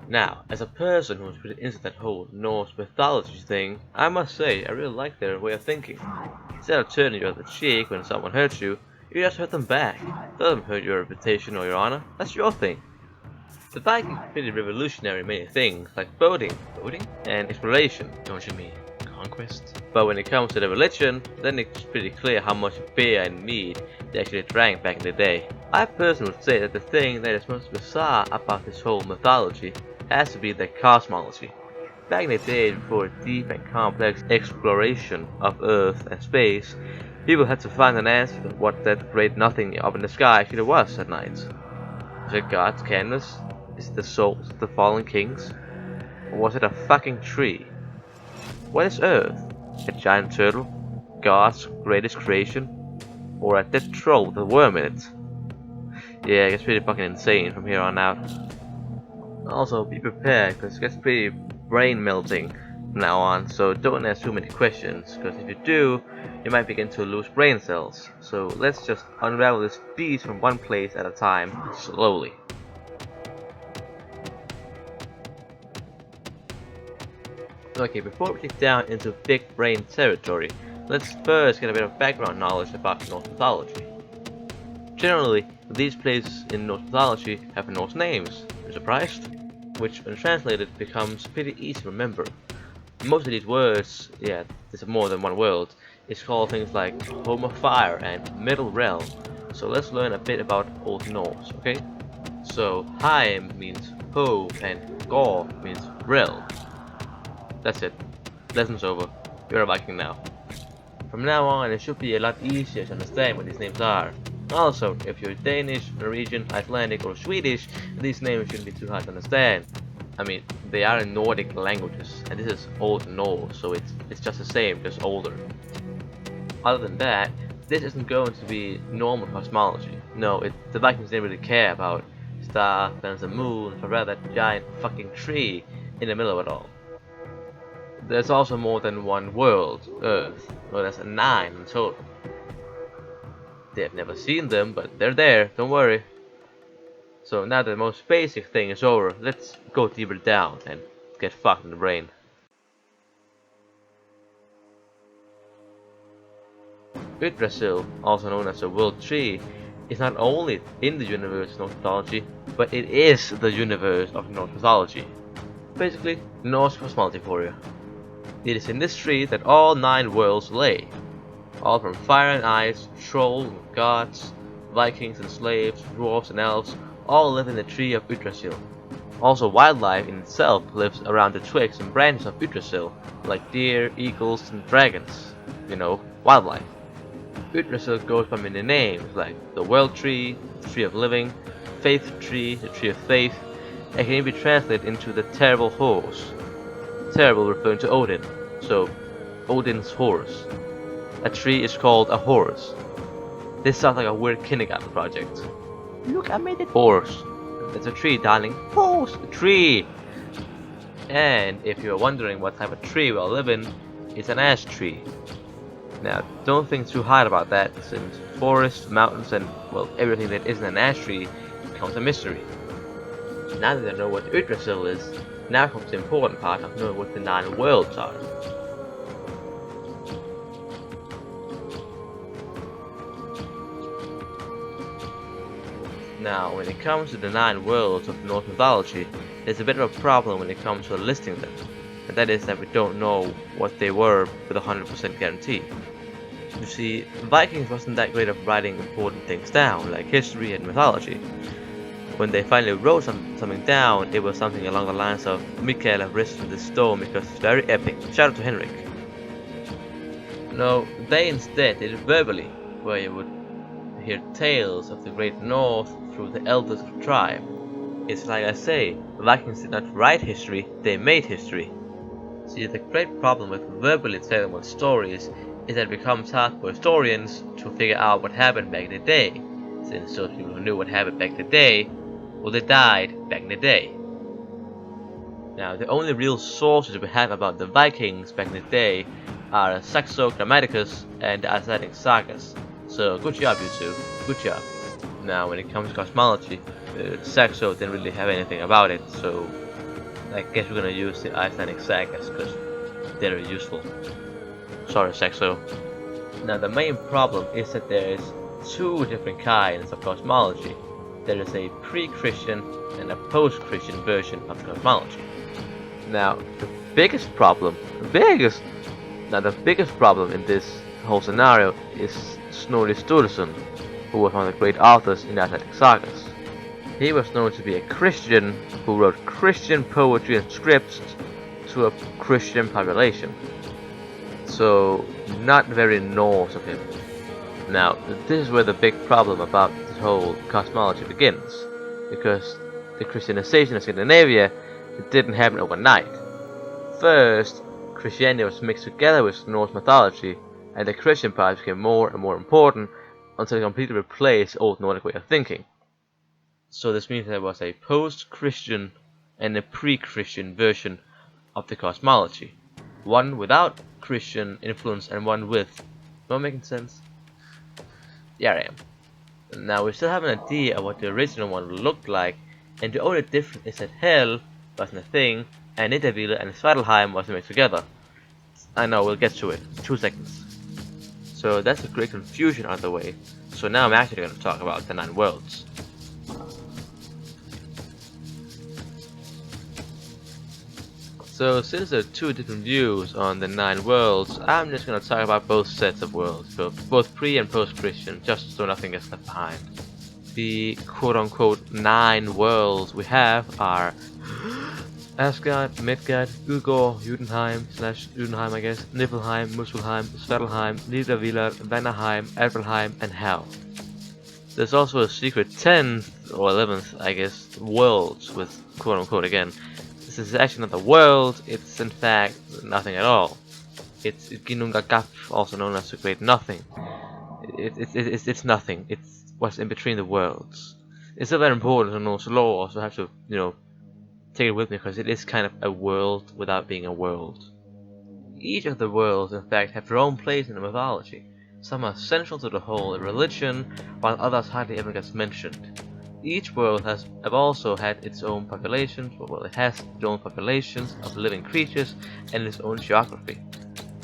Now, as a person who's pretty into that whole Norse mythology thing, I must say I really like their way of thinking. Instead of turning the other cheek when someone hurts you, you just hurt them back. Doesn't hurt your reputation or your honor, that's your thing. The Vikings were pretty revolutionary in many things, like boating, and exploration. Don't you mean conquest? But when it comes to the religion, then it's pretty clear how much beer and meat they actually drank back in the day. I personally would say that the thing that is most bizarre about this whole mythology has to be their cosmology. Back in the day, before a deep and complex exploration of Earth and space, people had to find an answer to what that great nothing up in the sky actually was at night. Was it God's canvas? Is it the souls of the fallen kings? Or was it a fucking tree? What is Earth? A giant turtle? God's greatest creation? Or a dead troll with a worm in it? Yeah, it gets pretty fucking insane from here on out. Also, be prepared, because it gets pretty brain melting from now on, so don't ask too many questions, because if you do, you might begin to lose brain cells. So let's just unravel this beast from one place at a time, slowly. Okay, before we get down into big brain territory, let's first get a bit of background knowledge about Norse mythology. Generally, these places in Norse mythology have Norse names. You're surprised? Which, when translated, becomes pretty easy to remember. Most of these words, yeah, there's more than one world, is called things like Home of Fire and Middle Realm. So let's learn a bit about Old Norse, okay? So Heim means home and Gor means realm. That's it. Lesson's over. You're a Viking now. From now on, it should be a lot easier to understand what these names are. Also, if you're Danish, Norwegian, Icelandic, or Swedish, these names shouldn't be too hard to understand. I mean, they are in Nordic languages, and this is Old Norse, so it's just the same, just older. Other than that, this isn't going to be normal cosmology. No, the Vikings didn't really care about stars, planets, and moons, but rather that giant fucking tree in the middle of it all. There's also more than one world, Earth, well, there's 9 in total. They've never seen them, but they're there, don't worry. So now that the most basic thing is over, let's go deeper down and get fucked in the brain. Yggdrasil, also known as the World Tree, is not only in the universe of Norse mythology, but it is the universe of Norse mythology. Basically, Norse cosmology for you. It is in this tree that all 9 worlds lay. All from fire and ice, trolls and gods, Vikings and slaves, dwarves and elves, all live in the tree of Yggdrasil. Also, wildlife in itself lives around the twigs and branches of Yggdrasil, like deer, eagles, and dragons. You know, wildlife. Yggdrasil goes by many names, like the World Tree, the Tree of Living, Faith Tree, the Tree of Faith, and can even be translated into the Terrible Horse. Terrible referring to Odin, so Odin's horse. A tree is called a horse. This sounds like a weird kindergarten project. Look, I made it. Horse. It's a tree, darling. Horse. A tree. And if you're wondering what type of tree we all live in, it's an ash tree. Now, don't think too hard about that, since forests, mountains, and, well, everything that isn't an ash tree becomes a mystery. Now that I know what Yggdrasil is, now comes the important part of knowing what the 9 worlds are. Now, when it comes to the 9 worlds of Norse mythology, there's a bit of a problem when it comes to listing them, and that is that we don't know what they were with 100% guarantee. You see, Vikings wasn't that great of writing important things down, like history and mythology. When they finally wrote something down, it was something along the lines of Mikael have risen the storm because it's very epic. Shout out to Henrik. No, they instead did it verbally, where you would hear tales of the great North through the elders of the tribe. It's like I say, the Vikings did not write history, they made history. See, the great problem with verbally telling one's stories is that it becomes hard for historians to figure out what happened back in the day, since those people who knew what happened back in the day, well, they died back in the day. Now, the only real sources we have about the Vikings back in the day are Saxo Grammaticus and the Icelandic sagas. So, good job, you two. Good job. Now, when it comes to cosmology, Saxo didn't really have anything about it, so I guess we're gonna use the Icelandic sagas because they're useful. Sorry, Saxo. Now the main problem is that there is two different kinds of cosmology. There is a pre-Christian and a post-Christian version of cosmology. Now the biggest problem in this whole scenario is Snorri Sturluson, who was one of the great authors in the Icelandic sagas. He was known to be a Christian who wrote Christian poetry and scripts to a Christian population. So, not very Norse of him. Now, this is where the big problem about this whole cosmology begins, because the Christianization of Scandinavia, it didn't happen overnight. First, Christianity was mixed together with Norse mythology, and the Christian part became more and more important until it completely replaced the old Nordic way of thinking. So this means there was a post-Christian and a pre-Christian version of the cosmology. One without Christian influence and one with. Am I making sense? Yeah, I am. Now we still have an idea of what the original one looked like, and the only difference is that Hell wasn't a thing, and Nidavellir and Svartalheim wasn't mixed together. I know, we'll get to it. 2 seconds. So that's a great confusion out of the way. So now I'm actually going to talk about the 9 worlds. So since there are 2 different views on the 9 worlds, I'm just going to talk about both sets of worlds, both pre and post-Christian, just so nothing gets left behind. The quote-unquote 9 worlds we have are Asgard, Midgard, Udgård, Jotunheim I guess, Niflheim, Muspelheim, Svartalheim, Nidavellir, Vanaheim, Alfheim, and Hel. There's also a secret 10th or 11th, I guess, worlds with quote-unquote again. This is actually not a world, it's in fact nothing at all. It's Ginnungagap, also known as the Great Nothing. It's nothing, it's what's in between the worlds. It's still very important to Norse lore, so I have to, take it with me because it is kind of a world without being a world. Each of the worlds, in fact, have their own place in the mythology. Some are central to the whole religion, while others hardly ever gets mentioned. Each world have also had its own populations, it has its own populations of living creatures and its own geography.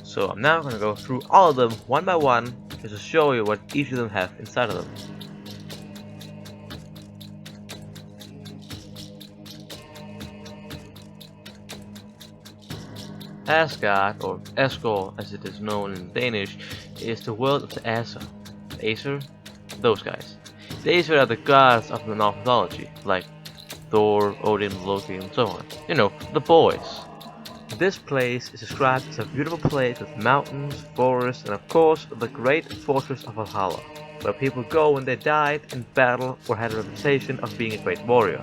So I'm now going to go through all of them one by one, just to show you what each of them have inside of them. Asgard, or Asgård as it is known in Danish, is the world of the Aesir. Aesir? Those guys. The Aesir are the gods of the Norse mythology, like Thor, Odin, Loki, and so on. The boys. This place is described as a beautiful place with mountains, forests, and of course the great fortress of Valhalla, where people go when they died in battle or had a reputation of being a great warrior.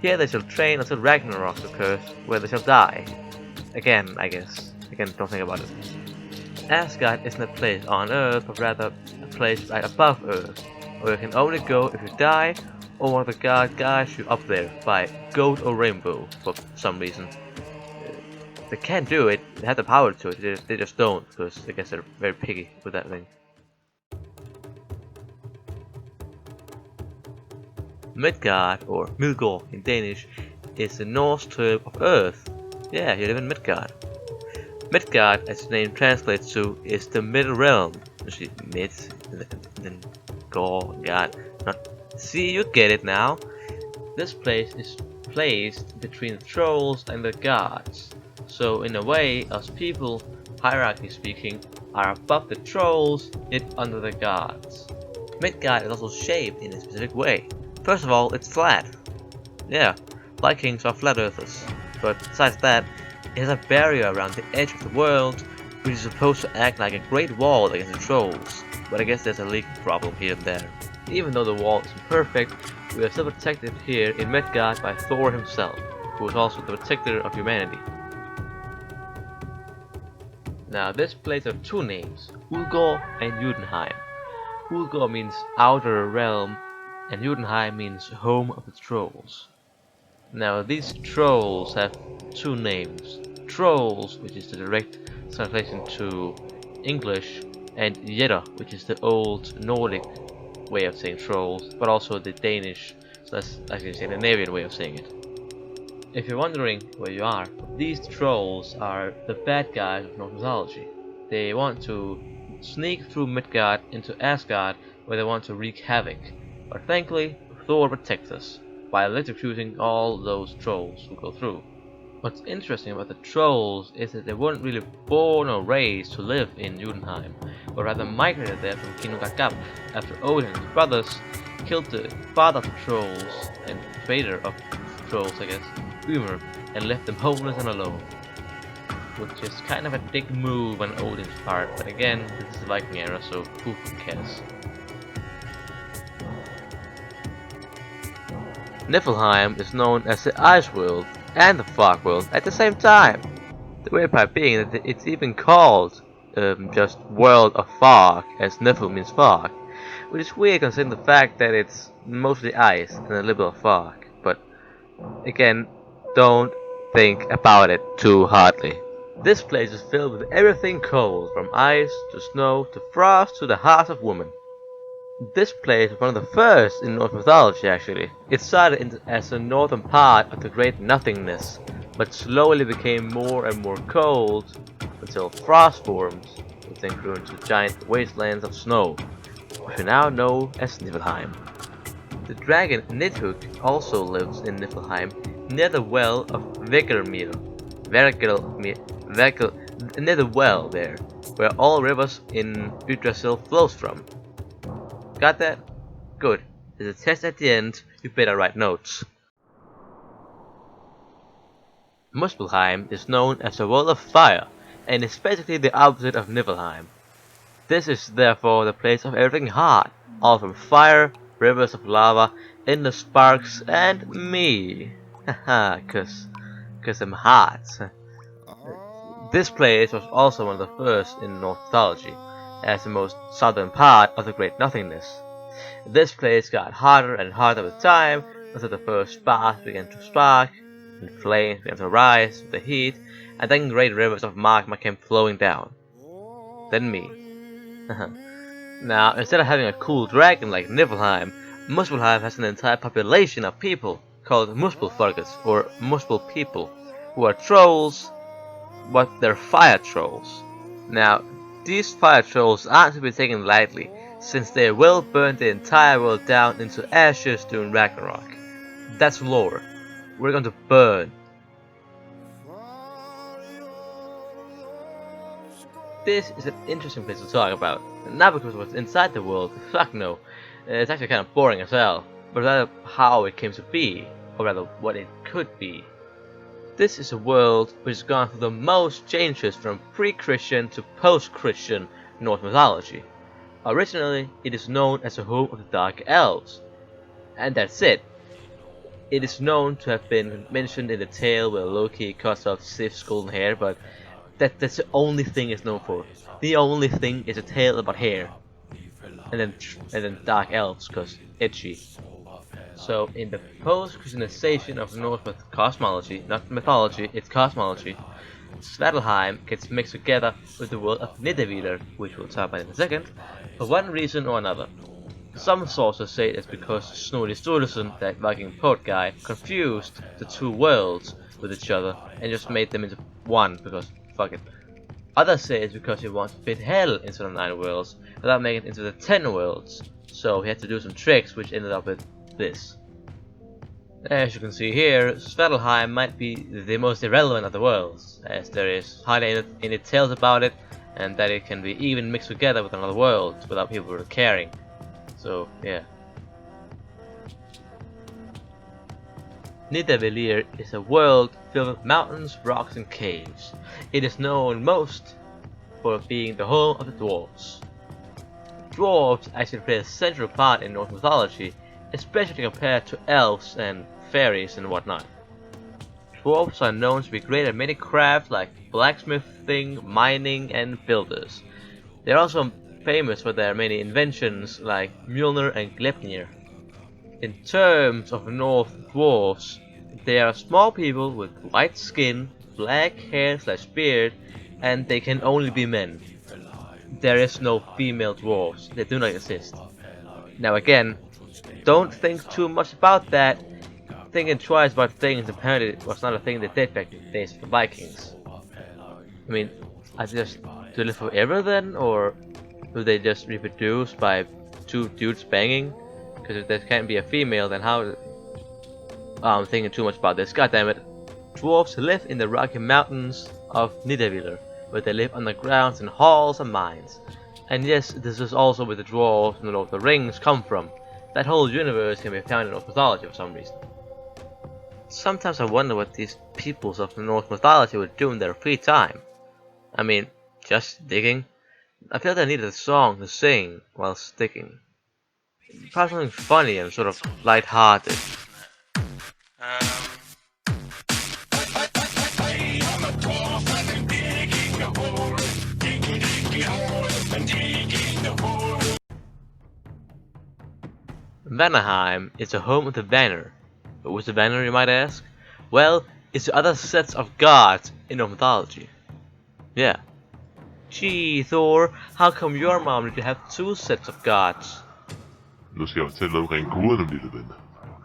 Here they shall train until Ragnarok occurs, where they shall die. Again, I guess. Again, don't think about it. Asgard isn't a place on Earth, but rather a place right above Earth, where you can only go if you die, or one of the god guides you up there by goat or rainbow for some reason. They can do it, they have the power to it, they just don't, because I guess they're very picky with that thing. Midgard, or Midgård in Danish, is the Norse term of Earth. Yeah, you live in Midgard. Midgard, as its name translates to, is the middle realm. Actually, mid, then God. See, you get it now. This place is placed between the trolls and the gods. So in a way, us people, hierarchy speaking, are above the trolls, yet under the gods. Midgard is also shaped in a specific way. First of all, it's flat. Yeah, Vikings are flat earthers. But besides that, it has a barrier around the edge of the world, which is supposed to act like a great wall against the trolls. But I guess there's a leak problem here and there. Even though the wall isn't perfect, we are still protected here in Midgard by Thor himself, who is also the protector of humanity. Now this place has 2 names, Udgård and Jotunheim. Udgård means outer realm, and Jotunheim means home of the trolls. Now these trolls have 2 names. Trolls, which is the direct translation to English, and Jætter, which is the old Nordic way of saying trolls, but also the Danish, so that's actually the Scandinavian way of saying it. If you're wondering where you are, these trolls are the bad guys of Norse mythology. They want to sneak through Midgard into Asgard where they want to wreak havoc. But thankfully, Thor protects us by electrocuting all those trolls who go through. What's interesting about the trolls is that they weren't really born or raised to live in Jotunheim, but rather migrated there from King Gap after Odin and his brothers killed the father of the trolls and creator of trolls, I guess, Ymir, and left them homeless and alone. Which is kind of a dick move on Odin's part, but again, this is the Viking era, so who cares? Niflheim is known as the Ice World and the Fog World at the same time. The weird part being that it's even called just World of Fog, as Nifl means fog, which is weird considering the fact that it's mostly ice and a little bit of fog. But again, don't think about it too hardly. This place is filled with everything cold, from ice to snow to frost to the heart of woman. This place was one of the first in Norse mythology actually. It started as the northern part of the Great Nothingness, but slowly became more and more cold until frost formed, which then grew into giant wastelands of snow, which we now know as Niflheim. The dragon Nidhugg also lives in Niflheim, near the well of Vegelmir. Near the well there, where all rivers in Yggdrasil flows from. Got that? Good. There's a test at the end, you better write notes. Muspelheim is known as the World of Fire, and is basically the opposite of Niflheim. This is therefore the place of everything hot, all from fire, rivers of lava, endless sparks, and me. Haha, cause I'm hot. This place was also one of the first in Norse mythology, as the most southern part of the Great Nothingness. This place got hotter and hotter with time, until the first sparks began to spark, and flames began to rise with the heat, and then great rivers of magma came flowing down. Then me. Now, instead of having a cool dragon like Niflheim, Muspelheim has an entire population of people called Muspelfolkets, or Muspel people, who are trolls, but they're fire trolls. Now, these fire trolls aren't to be taken lightly, since they will burn the entire world down into ashes during Ragnarok. That's lore. We're going to burn. This is an interesting place to talk about, not because of what's inside the world, fuck no, it's actually kind of boring as hell, but rather how it came to be, or rather what it could be. This is a world which has gone through the most changes from pre-Christian to post-Christian Norse mythology. Originally, it is known as the home of the Dark Elves, and that's it. It is known to have been mentioned in the tale where Loki cuts off Sif's golden hair, but that's the only thing it's known for. The only thing is a tale about hair, and then Dark Elves, cause itchy. So in the post-Christianization of Norse cosmology, not mythology, it's cosmology, Svartalheim gets mixed together with the world of Nidavellir, which we'll talk about in a second, for one reason or another. Some sources say it's because Snorri Sturluson, that Viking poet guy, confused the two worlds with each other and just made them into one because fuck it. Others say it's because he wanted to fit hell into the 9 worlds without making it into the 10 worlds, so he had to do some tricks which ended up with this. As you can see here, Svartalheim might be the most irrelevant of the worlds, as there is hardly any tales about it, and that it can be even mixed together with another world without people really caring. So, yeah. Nidavellir is a world filled with mountains, rocks, and caves. It is known most for being the home of the dwarves. Dwarves actually play a central part in Norse mythology, especially compared to elves and fairies and whatnot. Dwarves are known to be great at many crafts like blacksmithing, mining, and builders. They are also famous for their many inventions like Mjolnir and Gleipnir. In terms of Norse dwarves, they are small people with white skin, black hair/beard, and they can only be men. There is no female dwarves, they do not exist. Now again, don't think too much about that. thinking twice about things apparently it was not a thing they did back in the days of the Vikings. I mean, are they just do they live forever then, or do they just reproduce by two dudes banging? Because if there can't be a female, then how? Oh, I'm thinking too much about this. God damn it! Dwarves live in the rocky mountains of Nidavellir, where they live underground in halls and mines. And yes, this is also where the dwarves and the Lord of the Rings come from. That whole universe can be found in Norse mythology for some reason. Sometimes I wonder what these peoples of Norse mythology would do in their free time. I mean, just digging? I feel they needed a song to sing while digging. Probably something funny and sort of light-hearted. Danheim is the home of the Vanir. Who's the Vanir, you might ask? Well, it's the other sets of gods in Norse mythology. Yeah. Gee, Thor, how come your mom did you have two sets of gods? Nu skal jeg fortælle noget omkring guderne, lille ven.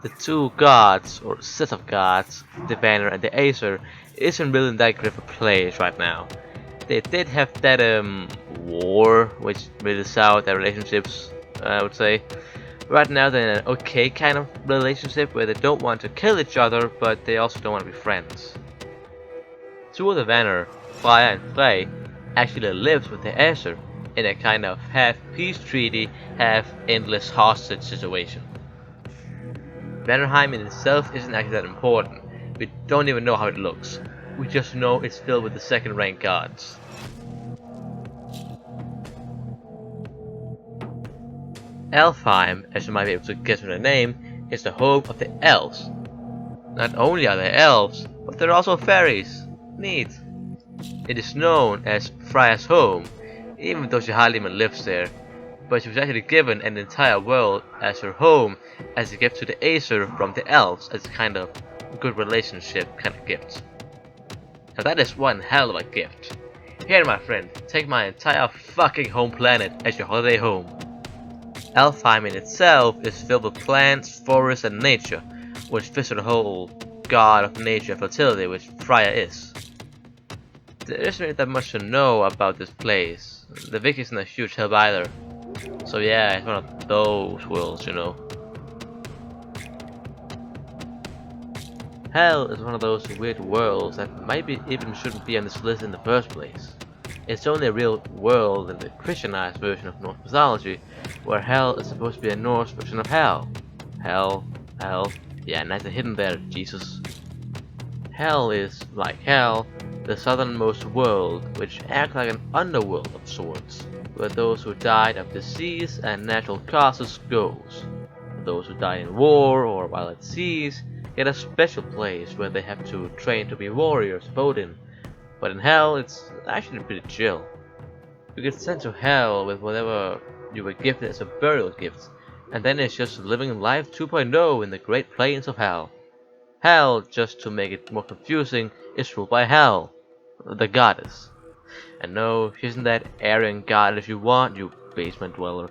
The two gods, or sets of gods, the Vanir and the Aesir, isn't really in that great of a place right now. They did have that war, which really soured their relationships, I would say. Right now they're in an okay kind of relationship where they don't want to kill each other, but they also don't want to be friends. Two of the Vanir, Freya and Frey, actually lives with the Aesir in a kind of half peace treaty, half endless hostage situation. Vanirheim in itself isn't actually that important. We don't even know how it looks. We just know it's filled with the second rank gods. Elfheim, as you might be able to guess from the name, is the home of the elves. Not only are they elves, but they're also fairies. Neat. It is known as Freya's home, even though she hardly even lives there. But she was actually given an entire world as her home as a gift to the Aesir from the elves as a kind of good relationship kind of gift. Now that is one hell of a gift. Here, my friend, take my entire fucking home planet as your holiday home. Elfheim in itself is filled with plants, forests and nature, which fits the whole god of nature and fertility which Freya is. There isn't really that much to know about this place. The Vikings are not a huge help either. So yeah, it's one of those worlds, you know. Hell is one of those weird worlds that maybe even shouldn't be on this list in the first place. It's only a real world in the Christianized version of Norse mythology, where Hell is supposed to be a Norse version of Hell. Hell, yeah, nice and hidden there, Jesus. Hell is, like Hell, the southernmost world, which acts like an underworld of sorts, where those who died of disease and natural causes goes. Those who die in war or while at seas get a special place where they have to train to be warriors of Odin. But in Hell, it's actually pretty chill. You get sent to Hell with whatever you were gifted as a burial gift, and then it's just living life 2.0 in the Great Plains of Hell. Hell, just to make it more confusing, is ruled by Hel, the goddess. And no, she isn't that Aryan goddess you want, you basement dweller.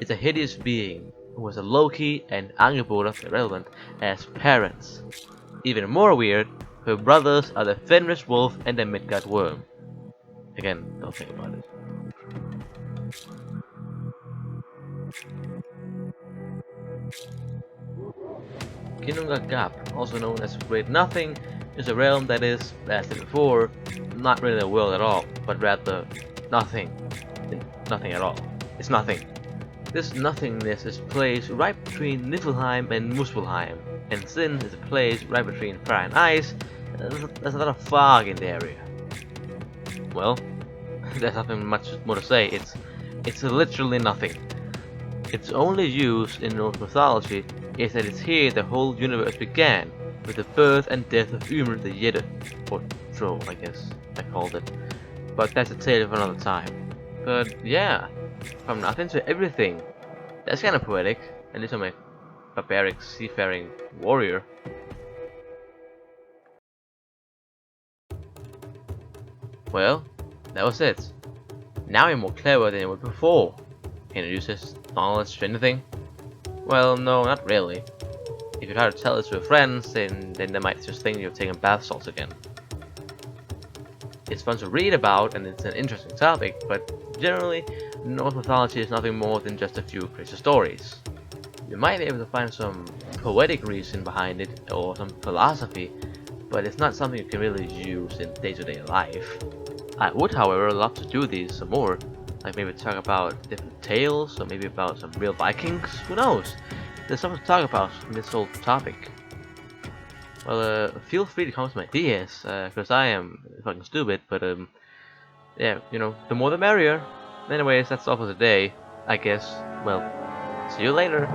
It's a hideous being who has a Loki and Angerboda irrelevant as parents. Even more weird, her brothers are the Fenris wolf and the Midgard worm. Again, don't think about it. Ginnunga Gap, also known as Great Nothing, is a realm that is, as I said before, not really a world at all, but rather nothing. Nothing at all. It's nothing. This nothingness is placed right between Niflheim and Muspelheim, and Sin is a place right between fire and ice. There's a lot of fog in the area. Well, there's nothing much more to say. It's literally nothing. Its only use in Norse mythology is that it's here the whole universe began, with the birth and death of Ymir the Yedder, or Troll, I guess I called it. But that's a tale for another time. But yeah, from nothing to everything. That's kind of poetic, at least I'm a barbaric seafaring warrior. Well, that was it. Now you're more clever than you were before. Can you use this knowledge to anything? Well, no, not really. If you try to tell it to your friends, then they might just think you're taking bath salts again. It's fun to read about and it's an interesting topic, but generally, Norse mythology is nothing more than just a few crazy stories. You might be able to find some poetic reason behind it or some philosophy, but it's not something you can really use in day-to-day life. I would, however, love to do these some more, like maybe talk about different tales, or maybe about some real Vikings, who knows? There's something to talk about in this whole topic. Well, feel free to comment some ideas, because I am fucking stupid, but yeah, you know, the more the merrier. Anyways, that's all for today, I guess. Well, see you later.